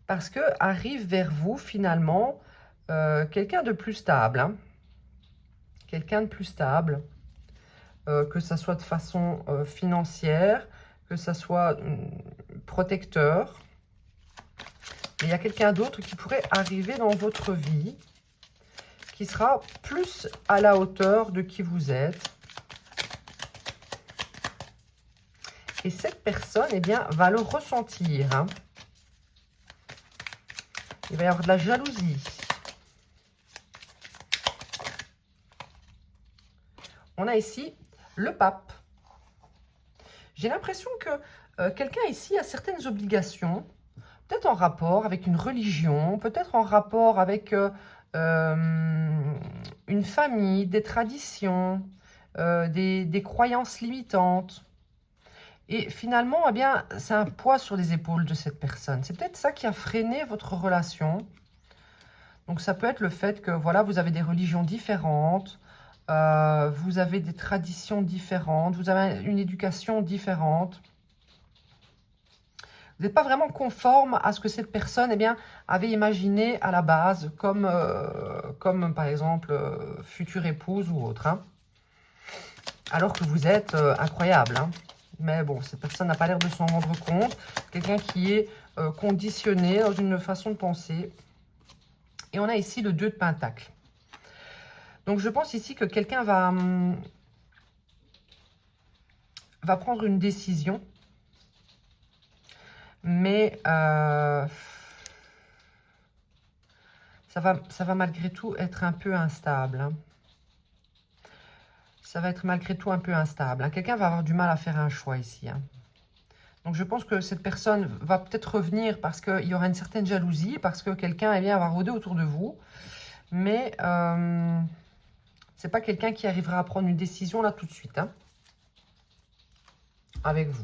Speaker 1: parce que arrive vers vous, finalement, quelqu'un de plus stable. Hein. Quelqu'un de plus stable, que ça soit de façon financière, que ça soit protecteur. Mais il y a quelqu'un d'autre qui pourrait arriver dans votre vie, qui sera plus à la hauteur de qui vous êtes. Et cette personne, eh bien, va le ressentir. Hein. Il va y avoir de la jalousie. On a ici le pape. J'ai l'impression que quelqu'un ici a certaines obligations, peut-être en rapport avec une religion, peut-être en rapport avec une famille, des traditions, des croyances limitantes. Et finalement, eh bien, c'est un poids sur les épaules de cette personne. C'est peut-être ça qui a freiné votre relation. Donc, ça peut être le fait que, voilà, vous avez des religions différentes, vous avez des traditions différentes, vous avez une éducation différente. Vous n'êtes pas vraiment conforme à ce que cette personne, eh bien, avait imaginé à la base, comme par exemple, future épouse ou autre. Hein. Alors que vous êtes incroyable, hein. Mais bon, cette personne n'a pas l'air de s'en rendre compte. Quelqu'un qui est conditionné dans une façon de penser. Et on a ici le 2 de Pentacle. Donc, je pense ici que quelqu'un va prendre une décision. Mais ça va malgré tout être un peu instable. Hein. Ça va être malgré tout un peu instable. Hein. Quelqu'un va avoir du mal à faire un choix ici. Hein. Donc, je pense que cette personne va peut-être revenir parce qu'il y aura une certaine jalousie, parce que quelqu'un va rôder autour de vous. Mais c'est pas quelqu'un qui arrivera à prendre une décision là tout de suite. Hein, avec vous.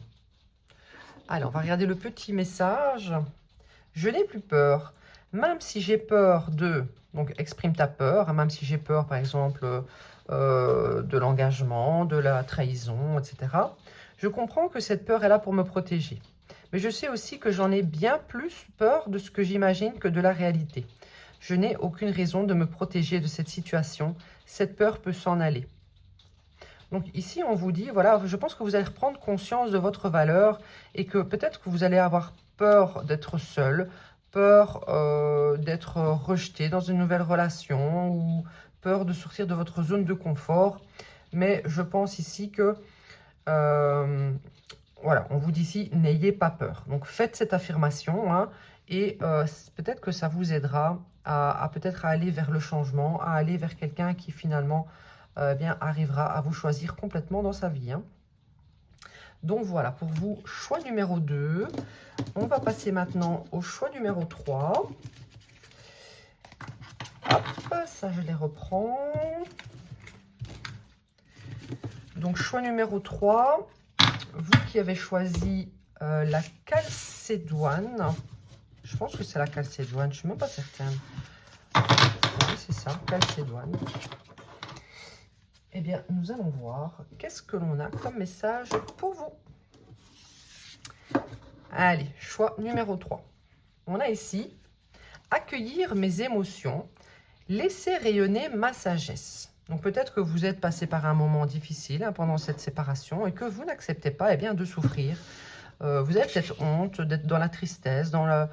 Speaker 1: Allez, on va regarder le petit message. Je n'ai plus peur. Même si j'ai peur de... Donc, exprime ta peur. Hein, même si j'ai peur, par exemple... de l'engagement, de la trahison, etc. Je comprends que cette peur est là pour me protéger. Mais je sais aussi que j'en ai bien plus peur de ce que j'imagine que de la réalité. Je n'ai aucune raison de me protéger de cette situation. Cette peur peut s'en aller. Donc ici, on vous dit, voilà, je pense que vous allez reprendre conscience de votre valeur et que peut-être que vous allez avoir peur d'être seul, peur d'être rejeté dans une nouvelle relation ou peur de sortir de votre zone de confort. Mais je pense ici que, voilà, on vous dit ici, n'ayez pas peur. Donc, faites cette affirmation hein, et peut-être que ça vous aidera à peut-être aller vers le changement, à aller vers quelqu'un qui finalement bien, arrivera à vous choisir complètement dans sa vie. Hein. Donc, voilà, pour vous, choix numéro 2. On va passer maintenant au choix numéro 3. Hop, ça je les reprends. Donc, choix numéro 3. Vous qui avez choisi la calcédoine. Je pense que c'est la calcédoine. Je ne suis même pas certaine. Oui, c'est ça, calcédoine. Eh bien, nous allons voir qu'est-ce que l'on a comme message pour vous. Allez, choix numéro 3. On a ici « Accueillir mes émotions, laisser rayonner ma sagesse ». Donc peut-être que vous êtes passé par un moment difficile pendant cette séparation et que vous n'acceptez pas de souffrir. Vous avez peut-être honte d'être dans la tristesse, dans le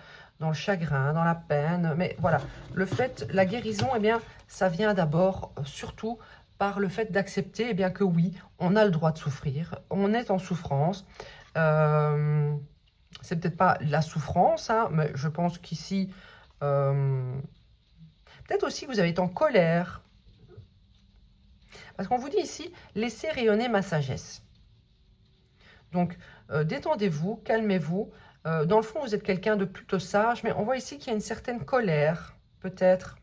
Speaker 1: chagrin, dans la peine. Mais voilà, la guérison, ça vient d'abord, surtout, par le fait d'accepter que oui, on a le droit de souffrir, on est en souffrance. C'est peut-être pas la souffrance, mais je pense qu'ici, peut-être aussi que vous avez été en colère. Parce qu'on vous dit ici, laissez rayonner ma sagesse. Donc, détendez-vous, calmez-vous. Dans le fond, vous êtes quelqu'un de plutôt sage, mais on voit ici qu'il y a une certaine colère, peut-être.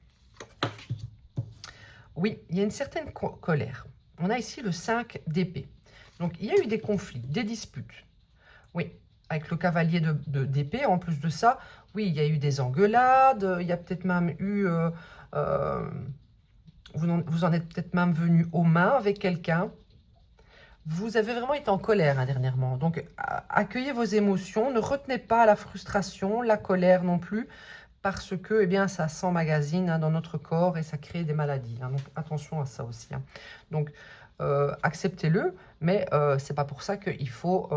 Speaker 1: Oui, il y a une certaine colère. On a ici le 5 d'épée. Donc, il y a eu des conflits, des disputes. Oui, avec le cavalier d'épée, en plus de ça, oui, il y a eu des engueulades, il y a peut-être même eu... vous en êtes peut-être même venu aux mains avec quelqu'un. Vous avez vraiment été en colère dernièrement. Donc, accueillez vos émotions. Ne retenez pas la frustration, la colère non plus, parce que ça s'emmagasine dans notre corps et ça crée des maladies. Donc, attention à ça aussi. Donc, acceptez-le, mais ce n'est pas pour ça qu'il faut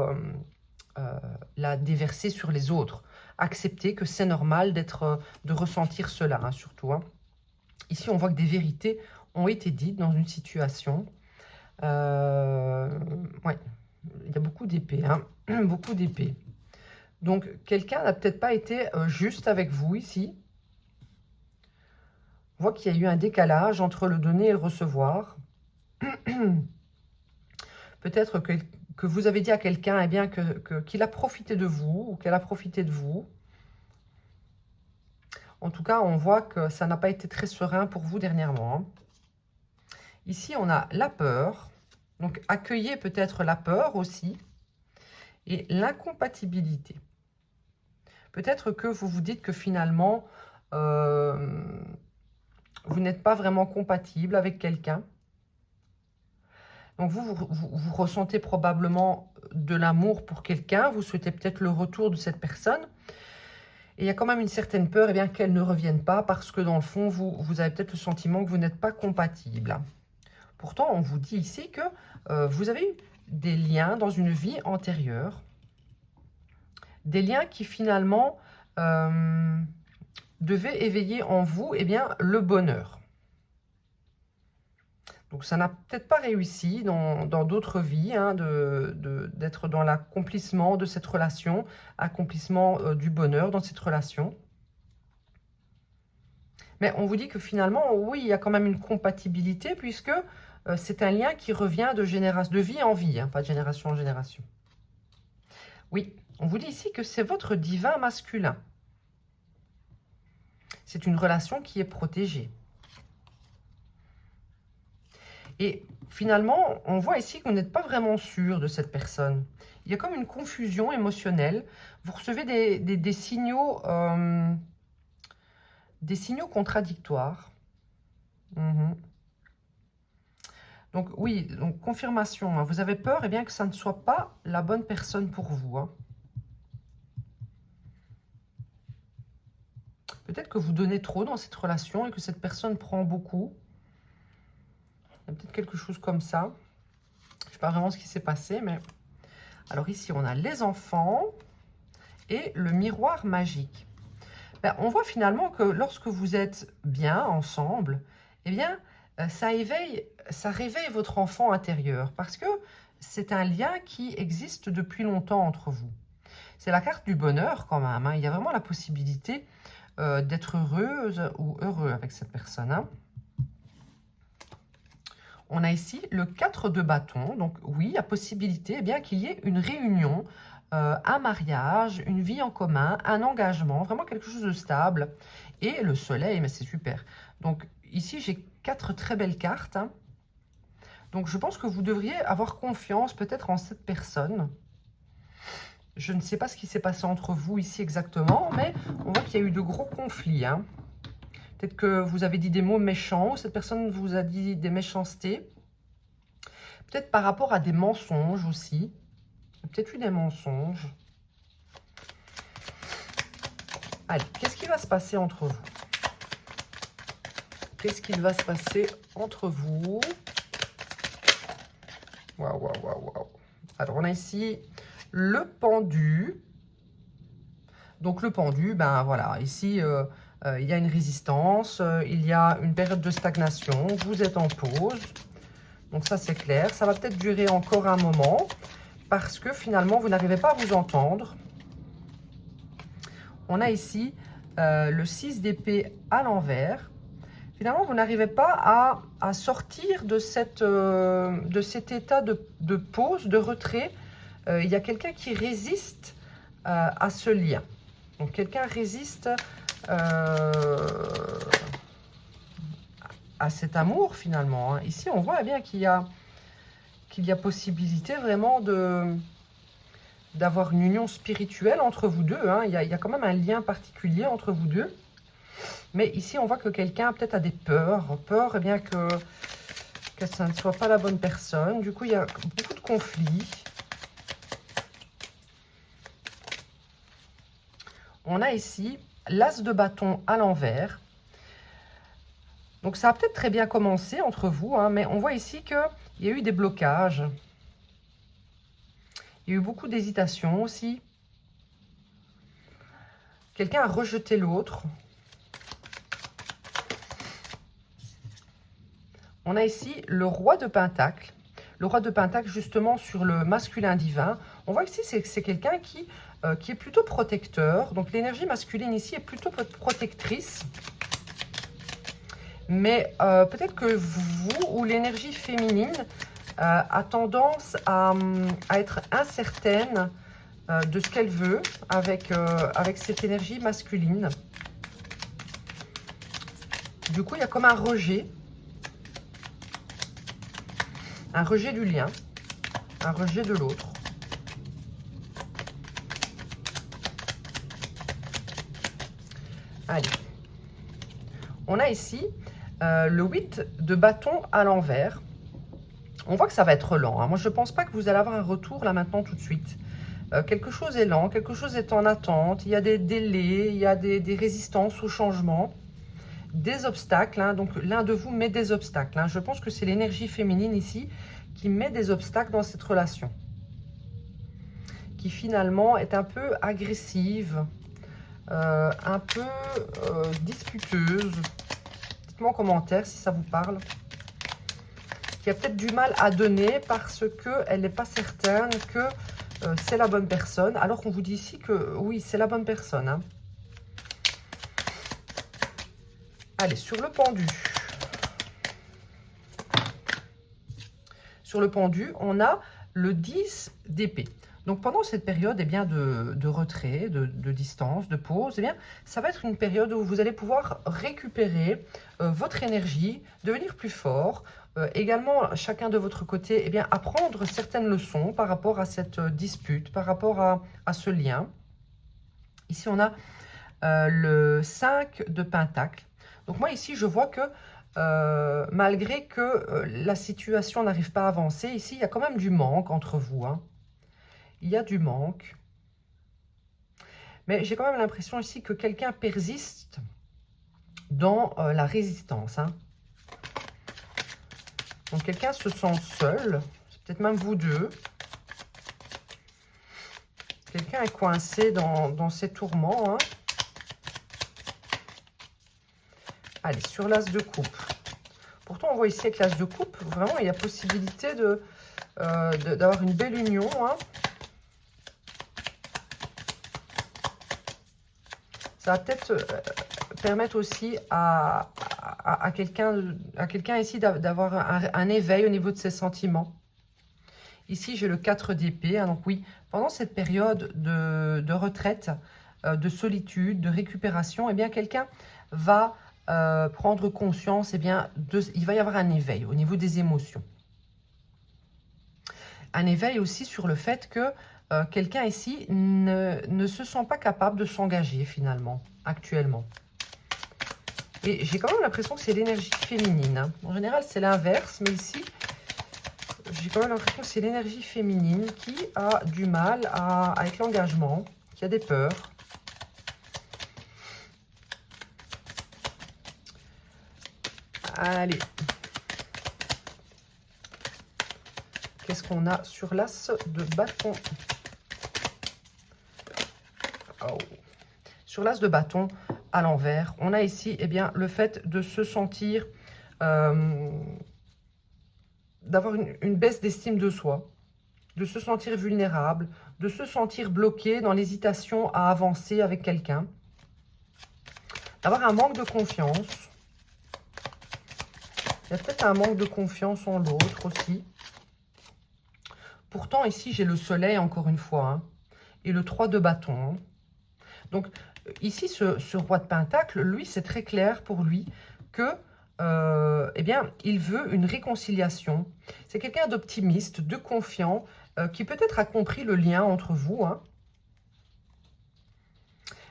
Speaker 1: la déverser sur les autres. Acceptez que c'est normal de ressentir cela, surtout. Ici, on voit que des vérités ont été dites dans une situation. Ouais, il y a beaucoup d'épées, beaucoup d'épées. Donc, quelqu'un n'a peut-être pas été juste avec vous ici. On voit qu'il y a eu un décalage entre le donner et le recevoir. Peut-être que vous avez dit à quelqu'un qu'il a profité de vous ou qu'elle a profité de vous. En tout cas, on voit que ça n'a pas été très serein pour vous dernièrement. Ici, on a la peur. Donc, accueillez peut-être la peur aussi. Et l'incompatibilité. Peut-être que vous vous dites que finalement, vous n'êtes pas vraiment compatible avec quelqu'un. Donc, vous ressentez probablement de l'amour pour quelqu'un. Vous souhaitez peut-être le retour de cette personne. Et il y a quand même une certaine peur qu'elle ne revienne pas parce que dans le fond, vous avez peut-être le sentiment que vous n'êtes pas compatible. Pourtant, on vous dit ici que vous avez eu des liens dans une vie antérieure. Des liens qui finalement devaient éveiller en vous le bonheur. Donc, ça n'a peut-être pas réussi dans d'autres vies d'être dans l'accomplissement de cette relation, accomplissement du bonheur dans cette relation. Mais on vous dit que finalement, oui, il y a quand même une compatibilité puisque c'est un lien qui revient de vie en vie, pas de génération en génération. Oui, on vous dit ici que c'est votre divin masculin. C'est une relation qui est protégée. Et finalement, on voit ici que vous n'êtes pas vraiment sûr de cette personne. Il y a comme une confusion émotionnelle. Vous recevez des signaux contradictoires. Donc oui, donc confirmation. Vous avez peur que ça ne soit pas la bonne personne pour vous. Peut-être que vous donnez trop dans cette relation et que cette personne prend beaucoup. Il y a peut-être quelque chose comme ça. Je ne sais pas vraiment ce qui s'est passé, mais... Alors ici, on a les enfants et le miroir magique. On voit finalement que lorsque vous êtes bien ensemble, ça réveille votre enfant intérieur parce que c'est un lien qui existe depuis longtemps entre vous. C'est la carte du bonheur quand même. Il y a vraiment la possibilité d'être heureuse ou heureux avec cette personne. On a ici le 4 de bâton. Donc oui, il y a possibilité qu'il y ait une réunion, un mariage, une vie en commun, un engagement, vraiment quelque chose de stable. Et le soleil, mais c'est super. Donc ici, j'ai 4 très belles cartes. Donc, je pense que vous devriez avoir confiance peut-être en cette personne. Je ne sais pas ce qui s'est passé entre vous ici exactement, mais on voit qu'il y a eu de gros conflits. Hein. Peut-être que vous avez dit des mots méchants, ou cette personne vous a dit des méchancetés. Peut-être par rapport à des mensonges aussi. Il y a peut-être eu des mensonges. Allez, qu'est-ce qui va se passer entre vous? Qu'est-ce qu'il va se passer entre vous? Waouh, waouh, waouh, waouh. Alors, on a ici le pendu. Donc, le pendu, ben voilà, ici, il y a une résistance, il y a une période de stagnation, vous êtes en pause. Donc, ça, c'est clair. Ça va peut-être durer encore un moment parce que finalement, vous n'arrivez pas à vous entendre. On a ici le 6 d'épée à l'envers. Finalement, vous n'arrivez pas à sortir de cet état de pause, de retrait. Il y a quelqu'un qui résiste à ce lien. Donc, quelqu'un résiste à cet amour, finalement. Hein. Ici, on voit bien qu'il y a possibilité vraiment d'avoir une union spirituelle entre vous deux. Hein. Il y a quand même un lien particulier entre vous deux. Mais ici, on voit que quelqu'un peut-être a des peurs. Peur, eh bien, que ça ne soit pas la bonne personne. Du coup, il y a beaucoup de conflits. On a ici l'as de bâton à l'envers. Donc, ça a peut-être très bien commencé entre vous, hein, mais on voit ici qu'il y a eu des blocages. Il y a eu beaucoup d'hésitation aussi. Quelqu'un a rejeté l'autre. On a ici le roi de Pentacle. Le roi de Pentacle, justement, sur le masculin divin. On voit ici, c'est quelqu'un qui est plutôt protecteur. Donc, l'énergie masculine ici est plutôt protectrice. Mais peut-être que vous, ou l'énergie féminine, a tendance à être incertaine de ce qu'elle veut avec cette énergie masculine. Du coup, il y a comme un rejet du lien, un rejet de l'autre. Allez. On a ici le 8 de bâton à l'envers. On voit que ça va être lent. Hein. Moi, je ne pense pas que vous allez avoir un retour là maintenant tout de suite. Quelque chose est lent, quelque chose est en attente. Il y a des délais, il y a des résistances au changement, des obstacles. Hein. Donc, l'un de vous met des obstacles. Hein. Je pense que c'est l'énergie féminine ici qui met des obstacles dans cette relation. Qui finalement est un peu agressive, un peu disputeuse. Dites-moi en commentaire si ça vous parle. Qui a peut-être du mal à donner parce qu'elle n'est pas certaine que c'est la bonne personne. Alors qu'on vous dit ici que oui, c'est la bonne personne. Hein. Allez, sur le pendu. Sur le pendu, on a le 10 d'épée. Donc, pendant cette période eh bien, de retrait, de distance, de pause, eh bien, ça va être une période où vous allez pouvoir récupérer votre énergie, devenir plus fort. Également, chacun de votre côté, eh bien, apprendre certaines leçons par rapport à cette dispute, par rapport à ce lien. Ici, on a le 5 de Pentacle. Donc, moi, ici, je vois que malgré que la situation n'arrive pas à avancer, ici, il y a quand même du manque entre vous. Hein. Il y a du manque. Mais j'ai quand même l'impression ici que quelqu'un persiste dans la résistance. Hein. Donc, quelqu'un se sent seul. C'est peut-être même vous deux. Quelqu'un est coincé dans ses tourments. Hein. Allez, sur l'as de coupe. Pourtant, on voit ici avec l'as de coupe, vraiment, il y a possibilité d'avoir une belle union. Hein. Ça va peut-être permettre aussi à quelqu'un ici d'avoir un éveil au niveau de ses sentiments. Ici, j'ai le 4 d'épée. Hein, donc oui, pendant cette période de retraite, de solitude, de récupération, eh bien, quelqu'un va prendre conscience, eh bien, il va y avoir un éveil au niveau des émotions. un éveil aussi sur le fait que quelqu'un ici ne se sent pas capable de s'engager finalement, actuellement. Et j'ai quand même l'impression que c'est l'énergie féminine. Hein. En général, c'est l'inverse, mais ici, j'ai quand même l'impression que c'est l'énergie féminine qui a du mal avec l'engagement, qui a des peurs. Allez. Qu'est-ce qu'on a sur l'as de bâton? Oh. Sur l'as de bâton, à l'envers, on a ici eh bien, le fait de se sentir, d'avoir une baisse d'estime de soi, de se sentir vulnérable, de se sentir bloqué dans l'hésitation à avancer avec quelqu'un, d'avoir un manque de confiance. Il y a peut-être un manque de confiance en l'autre aussi. Pourtant, ici, j'ai le soleil encore une fois, hein, et le 3 de bâton. Hein. Donc, ici, ce roi de pentacle, lui, c'est très clair pour lui que, eh bien, il veut une réconciliation. C'est quelqu'un d'optimiste, de confiant, qui peut-être a compris le lien entre vous. Hein.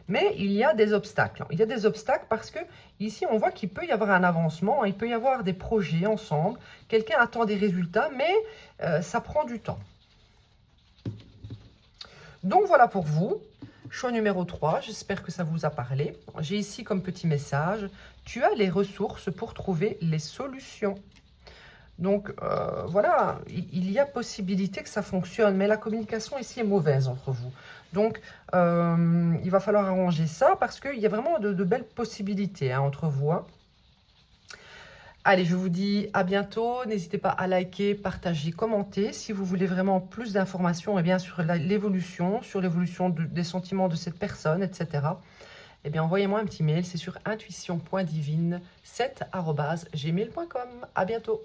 Speaker 1: Mais il y a des obstacles. Il y a des obstacles parce que ici, on voit qu'il peut y avoir un avancement, il peut y avoir des projets ensemble. Quelqu'un attend des résultats, mais ça prend du temps. Donc, voilà pour vous. Choix numéro 3, j'espère que ça vous a parlé. J'ai ici comme petit message, tu as les ressources pour trouver les solutions. Donc, voilà, il y a possibilité que ça fonctionne, mais la communication ici est mauvaise entre vous. Donc, il va falloir arranger ça parce qu'il y a vraiment de belles possibilités hein, entre vous. Hein. Allez, je vous dis à bientôt. N'hésitez pas à liker, partager, commenter. Si vous voulez vraiment plus d'informations eh bien, sur l'évolution, des sentiments de cette personne, etc., eh bien, envoyez-moi un petit mail. C'est sur intuition.divine7@gmail.com. À bientôt.